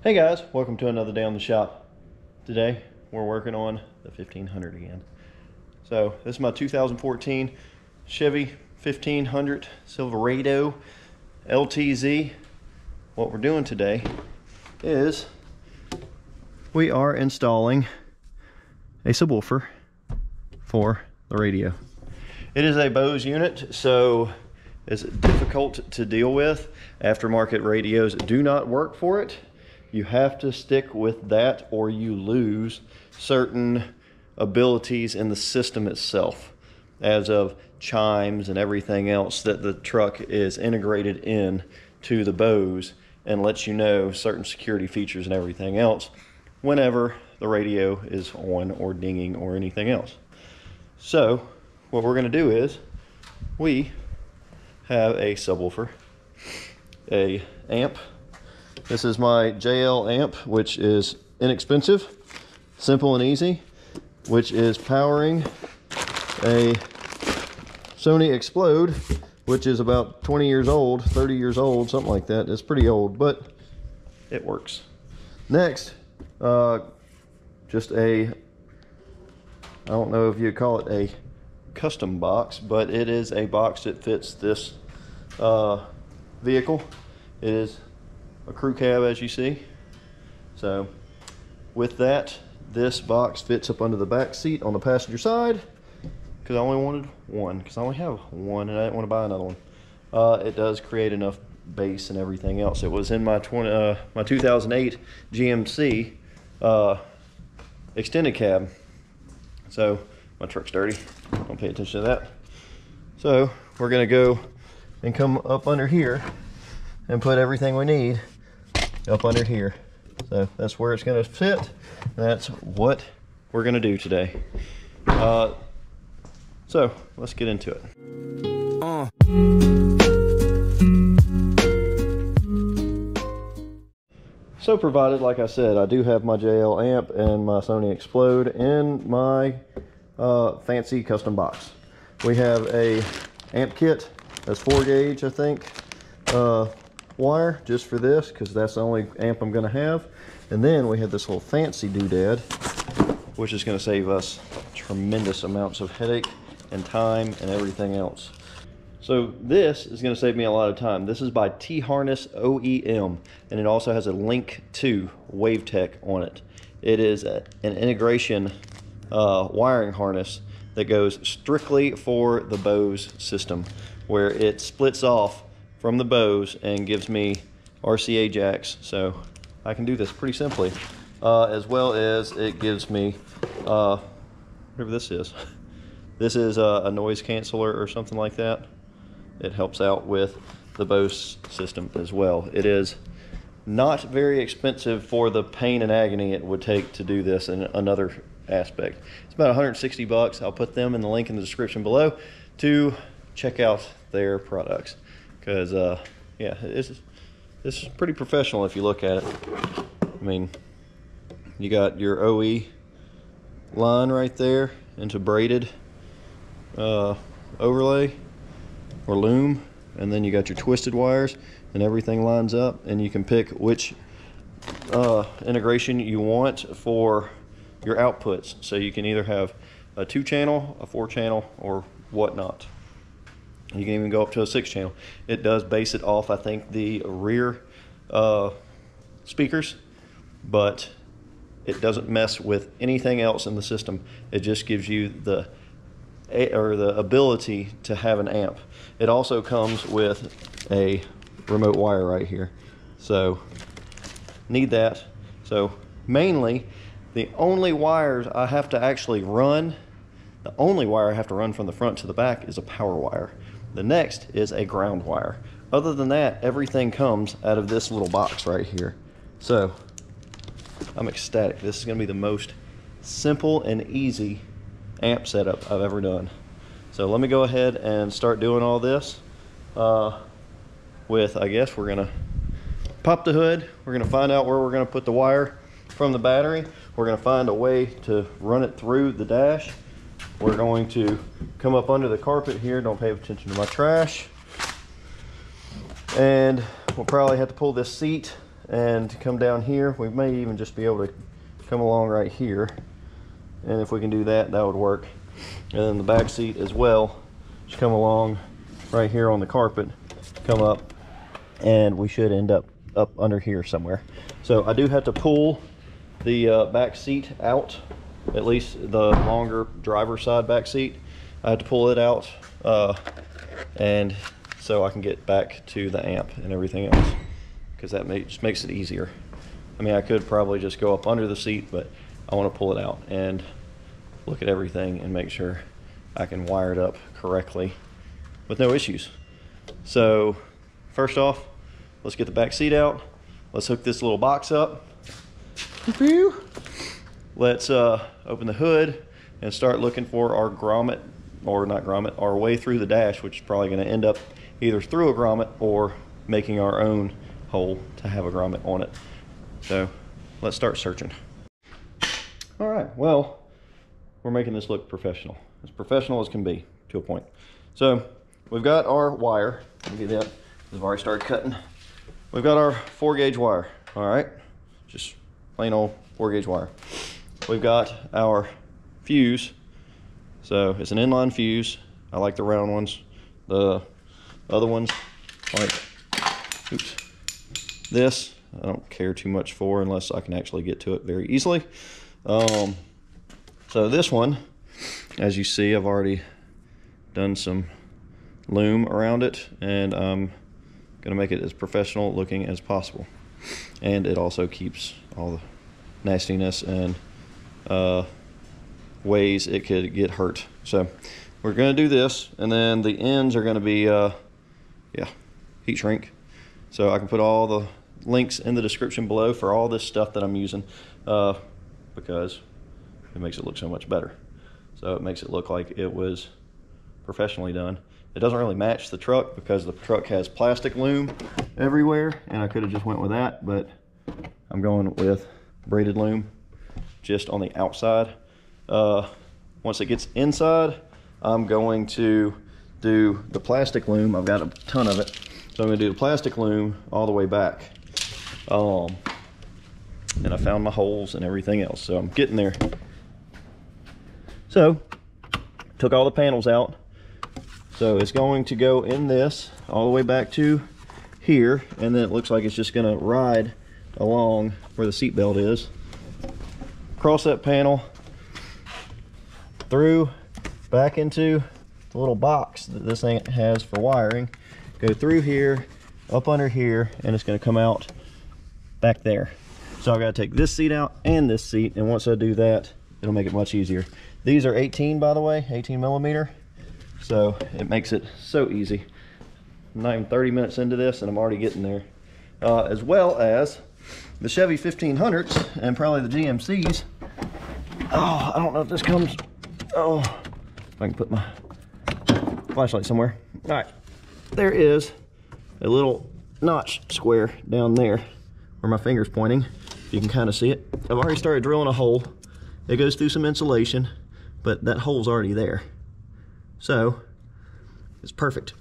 Hey guys, welcome to another day on the shop. Today we're working on the 1500 again. So this is my 2014 Chevy 1500 Silverado LTZ. What we're doing today is we are installing a subwoofer for the radio. It is a Bose unit, so it's difficult to deal with. Aftermarket radios do not work for it. You have to stick with that or you lose certain abilities in the system itself, as of chimes and everything else that the truck is integrated in to the Bose and lets you know certain security features and everything else whenever the radio is on or dinging or anything else. So what we're going to do is we have a subwoofer, a amp. This is my JL amp, which is inexpensive, simple and easy, which is powering a Sony Explode, which is about 20 years old, 30 years old, something like that. It's pretty old, but it works. Next, just a, I don't know if you call it a custom box, but it is a box that fits this vehicle. It is a crew cab, as you see. So with that, this box fits up under the back seat on the passenger side, because I only wanted one, because I only have one and I didn't want to buy another one. It does create enough bass and everything else. It was in my 2008 GMC extended cab. So my truck's dirty, don't pay attention to that. So we're gonna go and come up under here and put everything we need up under here. So that's where it's going to fit. That's what we're going to do today. So let's get into it. So provided, like I said, I do have my JL amp and my Sony Explode in my fancy custom box. We have a amp kit that's 4 gauge, I think, wire just for this, because that's the only amp I'm going to have. And then we have this little fancy doodad, which is going to save us tremendous amounts of headache and time and everything else. So this is going to save me a lot of time. This is by T-Harness OEM, and it also has a link to WaveTech on it. It is an integration wiring harness that goes strictly for the Bose system, where it splits off from the Bose and gives me RCA jacks, so I can do this pretty simply, as well as it gives me whatever this is. This is a noise canceller or something like that. It helps out with the Bose system as well. It is not very expensive for the pain and agony it would take to do this in another aspect. It's about 160 bucks. I'll put them in the link in the description below to check out their products, because yeah, this is pretty professional if you look at it. I mean, you got your OE line right there into braided overlay or loom, and then you got your twisted wires, and everything lines up, and you can pick which integration you want for your outputs. So you can either have a 2-channel, a 4-channel, or whatnot. You can even go up to a 6-channel. It does base it off, I think, the rear speakers, but it doesn't mess with anything else in the system. It just gives you the ability to have an amp. It also comes with a remote wire right here, so need that. So mainly, the only wires I have to actually run, the only wire I have to run from the front to the back is a power wire. The next is a ground wire. Other than that, everything comes out of this little box right here. So I'm ecstatic. This is going to be the most simple and easy amp setup I've ever done. So let me go ahead and start doing all this with, I guess we're going to pop the hood. We're going to find out where we're going to put the wire from the battery. We're going to find a way to run it through the dash. We're going to come up under the carpet here. Don't pay attention to my trash. And we'll probably have to pull this seat and come down here. We may even just be able to come along right here, and if we can do that, that would work. And then the back seat as well, just come along right here on the carpet, come up, and we should end up under here somewhere. So I do have to pull the back seat out, at least the longer driver's side back seat. I have to pull it out, and so I can get back to the amp and everything else, because that just makes it easier. I mean, I could probably just go up under the seat, but I want to pull it out and look at everything and make sure I can wire it up correctly with no issues. So first off, let's get the back seat out. Let's hook this little box up. Let's open the hood and start looking for our grommet, or not grommet, our way through the dash, which is probably going to end up either through a grommet or making our own hole to have a grommet on it. So let's start searching. All right, well, we're making this look professional as can be, to a point. So we've got our wire. Let me get that. I've already started cutting. We've got our 4-gauge wire. All right, just plain old 4-gauge wire. We've got our fuse. So it's an inline fuse. I like the round ones. The other ones, like, oops, this I don't care too much for unless I can actually get to it very easily. So this one, as you see, I've already done some loom around it, and I'm gonna make it as professional looking as possible. And it also keeps all the nastiness and ways it could get hurt. So we're gonna do this, and then the ends are gonna be heat shrink. So I can put all the links in the description below for all this stuff that I'm using, because it makes it look so much better. So it makes it look like it was professionally done. It doesn't really match the truck because the truck has plastic loom everywhere, and I could have just went with that, but I'm going with braided loom just on the outside. Once it gets inside, I'm going to do the plastic loom. I've got a ton of it, so I'm going to do the plastic loom all the way back. And I found my holes and everything else, so I'm getting there. So took all the panels out, so it's going to go in this all the way back to here, and then it looks like it's just going to ride along where the seat belt is, across that panel, through, back into the little box that this thing has for wiring, go through here, up under here, and it's going to come out back there. So I got to take this seat out and this seat, and once I do that, it'll make it much easier. These are 18, by the way, 18 millimeter, so it makes it so easy. I'm not even 30 minutes into this, and I'm already getting there. As well as the Chevy 1500s and probably the GMCs. Oh, I don't know if this comes. Oh, if I can put my flashlight somewhere. All right, there is a little notch square down there where my finger's pointing. You can kind of see it. I've already started drilling a hole. It goes through some insulation, but that hole's already there. So it's perfect.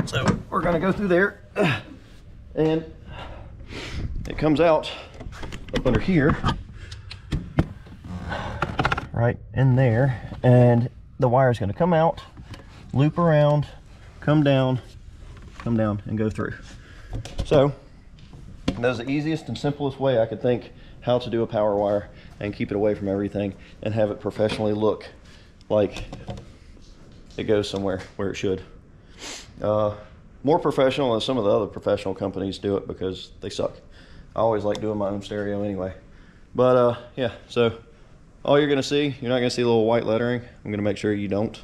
So we're gonna go through there, and it comes out up under here, right in there, and the wire is gonna come out, loop around, come down, and go through. So that's the easiest and simplest way I could think how to do a power wire and keep it away from everything and have it professionally look like it goes somewhere where it should. More professional than some of the other professional companies do it, because they suck. I always like doing my own stereo anyway. But yeah, so all you're gonna see, you're not gonna see a little white lettering. I'm gonna make sure you don't.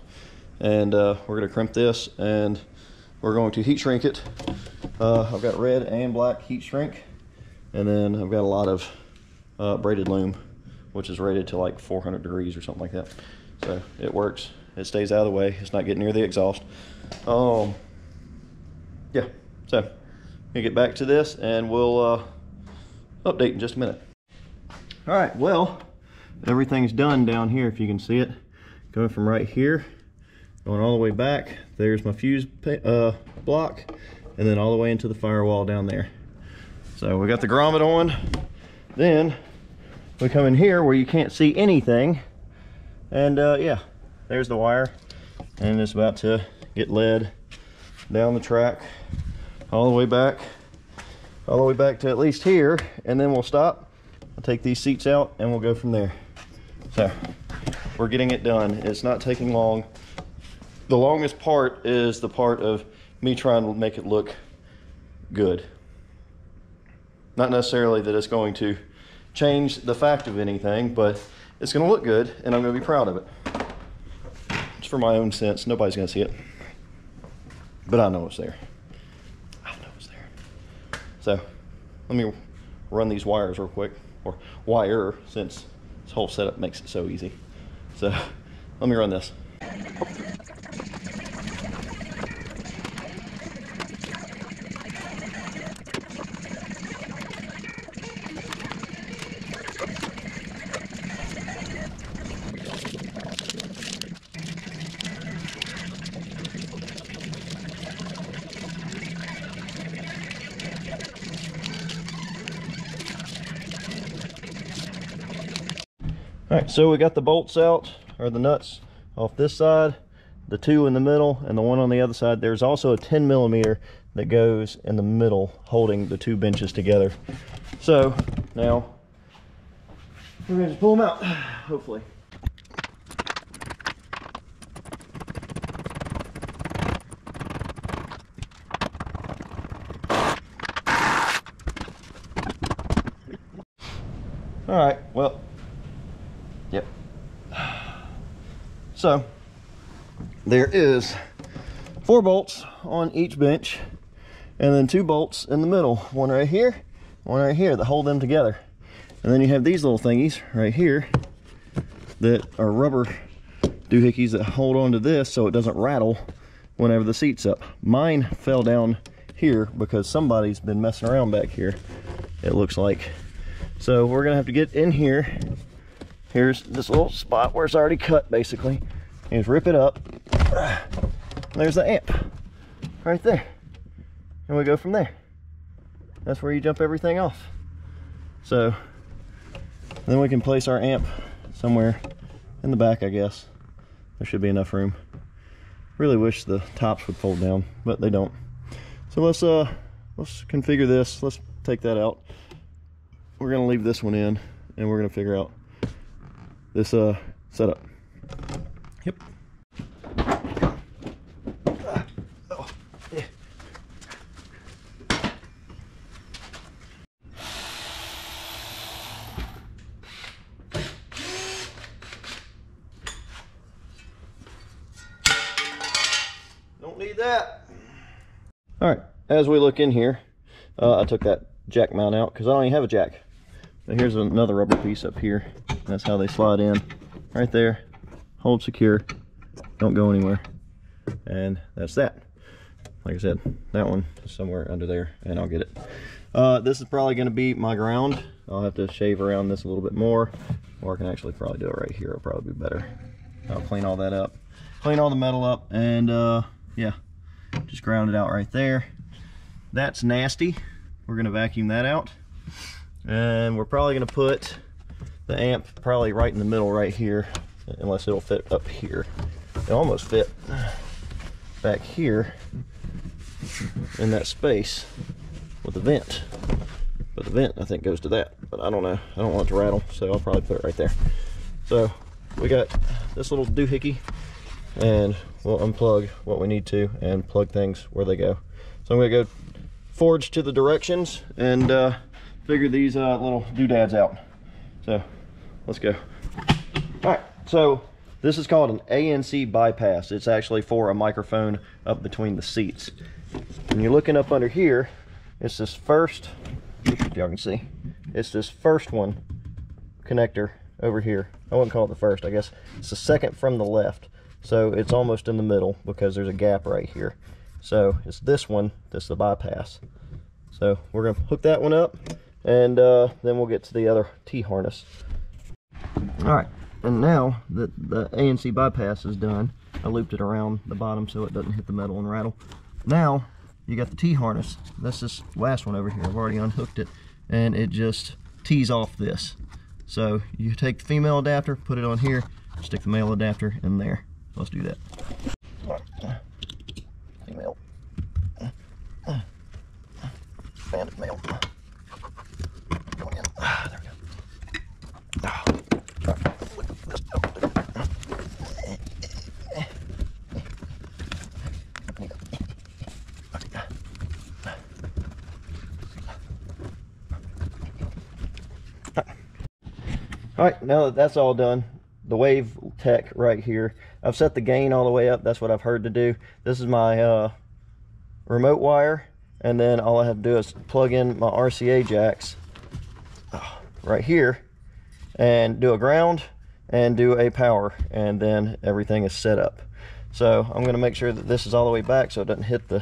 And we're gonna crimp this, and we're going to heat shrink it. I've got red and black heat shrink, and then I've got a lot of braided loom, which is rated to like 400 degrees or something like that. So it works. It stays out of the way. It's not getting near the exhaust. Yeah, so I'm gonna get back to this, and we'll update in just a minute. All right, well, everything's done down here, if you can see it. Going from right here, going all the way back. There's my fuse block, and then all the way into the firewall down there. So we got the grommet on. Then we come in here where you can't see anything. And yeah, there's the wire. And it's about to get led down the track all the way back to at least here. And then we'll stop. I'll take these seats out and we'll go from there. So we're getting it done. It's not taking long. The longest part is the part of me trying to make it look good. Not necessarily that it's going to change the fact of anything, but it's going to look good and I'm going to be proud of it. It's for my own sense. Nobody's going to see it, but I know it's there. I know it's there. So let me run these wires real quick, or wire, since this whole setup makes it so easy. So let me run this. All right, so we got the bolts out, or the nuts, off this side, the two in the middle, and the one on the other side. There's also a 10mm that goes in the middle, holding the two benches together. So now we're gonna just pull them out, hopefully. All right, well, yep. So there is 4 bolts on each bench, and then 2 bolts in the middle, one right here, one right here, that hold them together. And then you have these little thingies right here that are rubber doohickeys that hold on to this so it doesn't rattle whenever the seat's up. Mine fell down here because somebody's been messing around back here, it looks like. So we're gonna have to get in here. Here's this little spot where it's already cut, basically. And just rip it up. There's the amp right there. And we go from there. That's where you jump everything off. So then we can place our amp somewhere in the back, I guess. There should be enough room. Really wish the tops would fold down, but they don't. So let's configure this. Let's take that out. We're gonna leave this one in, and we're gonna figure out this setup. Yep. Oh, yeah. Don't need that. All right, as we look in here, I took that jack mount out because I don't even have a jack. But here's another rubber piece up here. That's how they slide in. Right there. Hold secure. Don't go anywhere. And that's that. Like I said, that one is somewhere under there, and I'll get it. This is probably going to be my ground. I'll have to shave around this a little bit more, or I can actually probably do it right here. It'll probably be better. I'll clean all that up. Clean all the metal up, and yeah, just ground it out right there. That's nasty. We're going to vacuum that out. And we're probably going to put the amp probably right in the middle right here, unless it'll fit up here. It almost fit back here in that space with the vent. But the vent, I think, goes to that. But I don't know. I don't want it to rattle, so I'll probably put it right there. So we got this little doohickey, and we'll unplug what we need to and plug things where they go. So I'm going to go forge to the directions and figure these little doodads out. So let's go. All right, so this is called an ANC bypass. It's actually for a microphone up between the seats. When you're looking up under here, it's this first, if y'all can see, it's this first one connector over here. I wouldn't call it the first, I guess. It's the second from the left. So it's almost in the middle because there's a gap right here. So it's this one that's the bypass. So we're gonna hook that one up, and then we'll get to the other T-harness. All right, and now that the ANC bypass is done, I looped it around the bottom so it doesn't hit the metal and rattle. Now you got the T-harness. That's this last one over here. I've already unhooked it, and it just tees off this. So you take the female adapter, put it on here, stick the male adapter in there. Let's do that. Female. Banded male. Going in. There we go. All right, now that that's all done, the Wave Tech right here, I've set the gain all the way up. That's what I've heard to do. This is my remote wire, and then all I have to do is plug in my RCA jacks right here and do a ground and do a power, and then everything is set up. So I'm going to make sure that this is all the way back so it doesn't hit the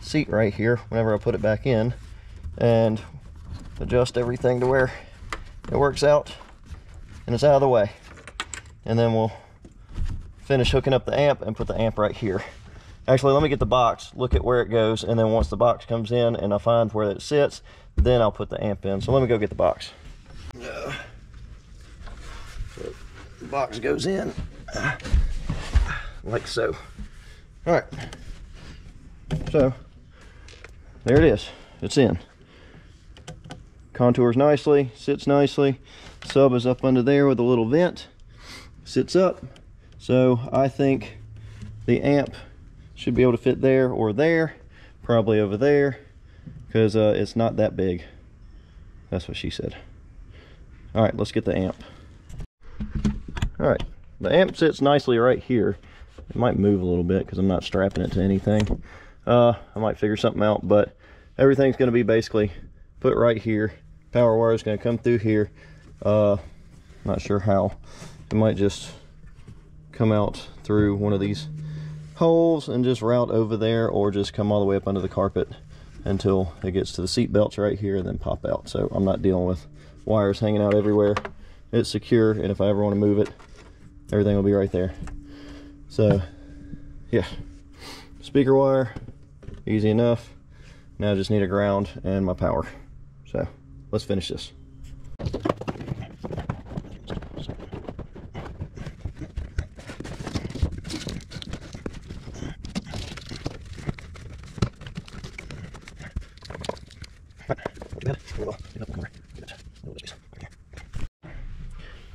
seat right here whenever I put it back in, and adjust everything to where it works out and it's out of the way. And then we'll finish hooking up the amp and put the amp right here. Actually, let me get the box, look at where it goes, and then once the box comes in and I find where it sits, then I'll put the amp in. So let me go get the box. So the box goes in like so. All right, so there it is. It's in. Contours nicely, sits nicely. Sub is up under there with a little vent, sits up. So I think the amp should be able to fit there or there, probably over there, because it's not that big. That's what she said. All right, let's get the amp. All right, the amp sits nicely right here. It might move a little bit because I'm not strapping it to anything. I might figure something out, but everything's going to be basically put right here. Power wire is going to come through here. Not sure how. It might just come out through one of these holes and just route over there, or just come all the way up under the carpet until it gets to the seat belts right here and then pop out. So I'm not dealing with wires hanging out everywhere. It's secure, and if I ever want to move it, everything will be right there. So yeah, speaker wire, easy enough. Now I just need a ground and my power. So let's finish this.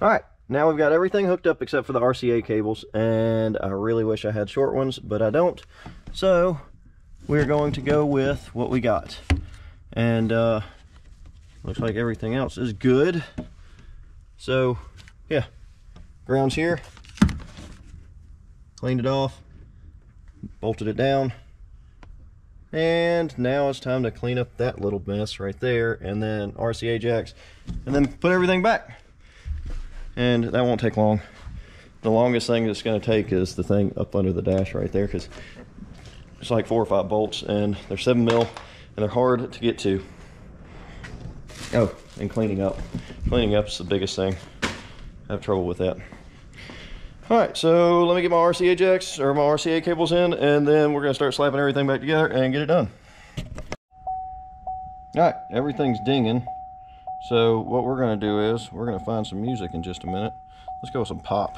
All right, now we've got everything hooked up except for the RCA cables, and I really wish I had short ones, but I don't. So we're going to go with what we got, and looks like everything else is good. So yeah, ground's here, cleaned it off, bolted it down, and now it's time to clean up that little mess right there, and then RCA jacks, and then put everything back. And that won't take long. The longest thing it's going to take is the thing up under the dash right there, because it's like 4 or 5 bolts, and they're 7 mil, and they're hard to get to. Oh, and cleaning up. Cleaning up is the biggest thing. I have trouble with that. All right, so let me get my RCA jacks, or my RCA cables in, and then we're going to start slapping everything back together and get it done. All right, everything's dinging. So what we're going to do is we're going to find some music in just a minute. Let's go with some pop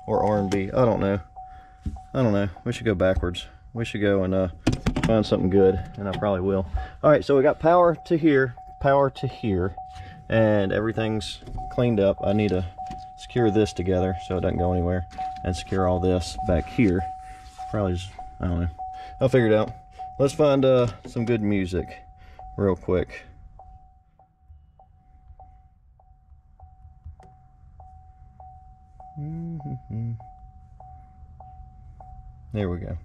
or R&B. I don't know. We should go backwards. We should go and find something good, and I probably will. All right, so we got power to here, and everything's cleaned up. I need to secure this together so it doesn't go anywhere, and secure all this back here. Probably just, I don't know. I'll figure it out. Let's find some good music real quick. There we go.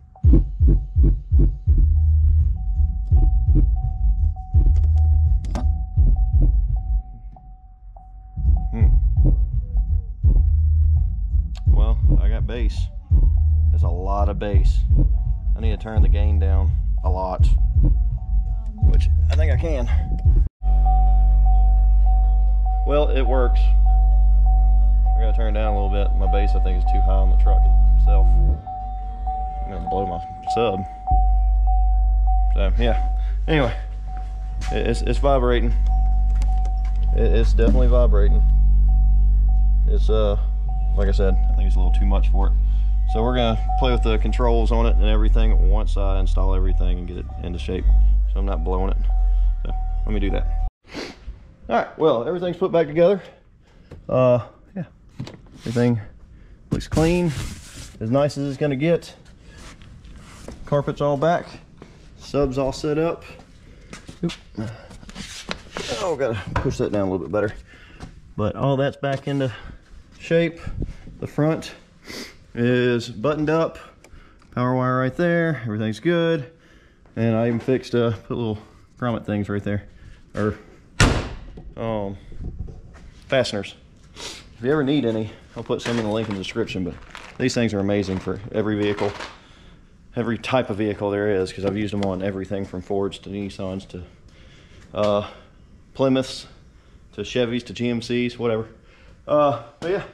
Well, I got bass. There's a lot of bass. I need to turn the gain down a lot, which I think I can. Well, it works. I gotta turn it down a little bit. My bass, I think, is too high on the truck itself. I'm gonna blow my sub. So yeah, anyway, it's vibrating. It's definitely vibrating. It's like I said, I think it's a little too much for it. So we're gonna play with the controls on it and everything once I install everything and get it into shape, so I'm not blowing it. So let me do that. All right, well, everything's put back together. Yeah, everything looks clean, as nice as it's gonna get. Carpet's all back, sub's all set up. Oop. Oh, gotta push that down a little bit better. But all that's back into shape. The front is buttoned up, power wire right there, everything's good. And I even fixed put little grommet things right there, or fasteners. If you ever need any, I'll put some in the link in the description, but these things are amazing for every vehicle, every type of vehicle there is, because I've used them on everything from Fords to Nissans to Plymouths to Chevys to GMCs, whatever. But yeah,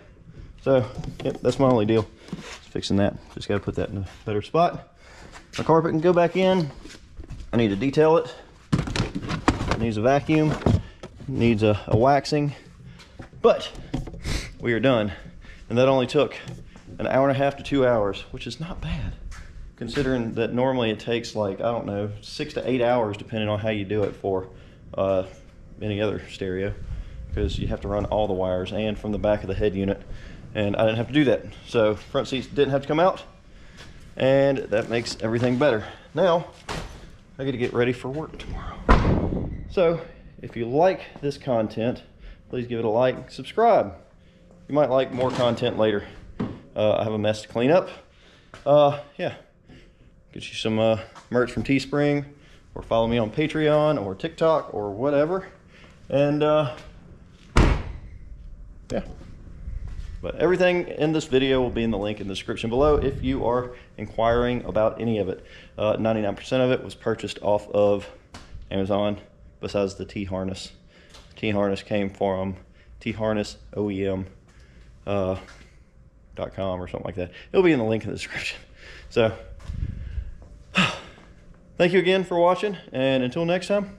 so yep, that's my only deal. Just fixing that. Just got to put that in a better spot. My carpet can go back in. I need to detail it. It needs a vacuum. It needs a waxing. But we are done, and that only took an hour and a half to 2 hours, which is not bad, considering that normally it takes, like, I don't know, 6 to 8 hours depending on how you do it for any other stereo, because you have to run all the wires and from the back of the head unit, and I didn't have to do that. So front seats didn't have to come out, and that makes everything better. Now I get to get ready for work tomorrow. So if you like this content, please give it a like, subscribe. You might like more content later. I have a mess to clean up. Yeah, get you some merch from Teespring, or follow me on Patreon or TikTok or whatever. And yeah, but everything in this video will be in the link in the description below if you are inquiring about any of it. 99% of it was purchased off of Amazon, besides the T-harness. The T-harness came from tharnessoem.com or something like that. It'll be in the link in the description. So thank you again for watching, and until next time,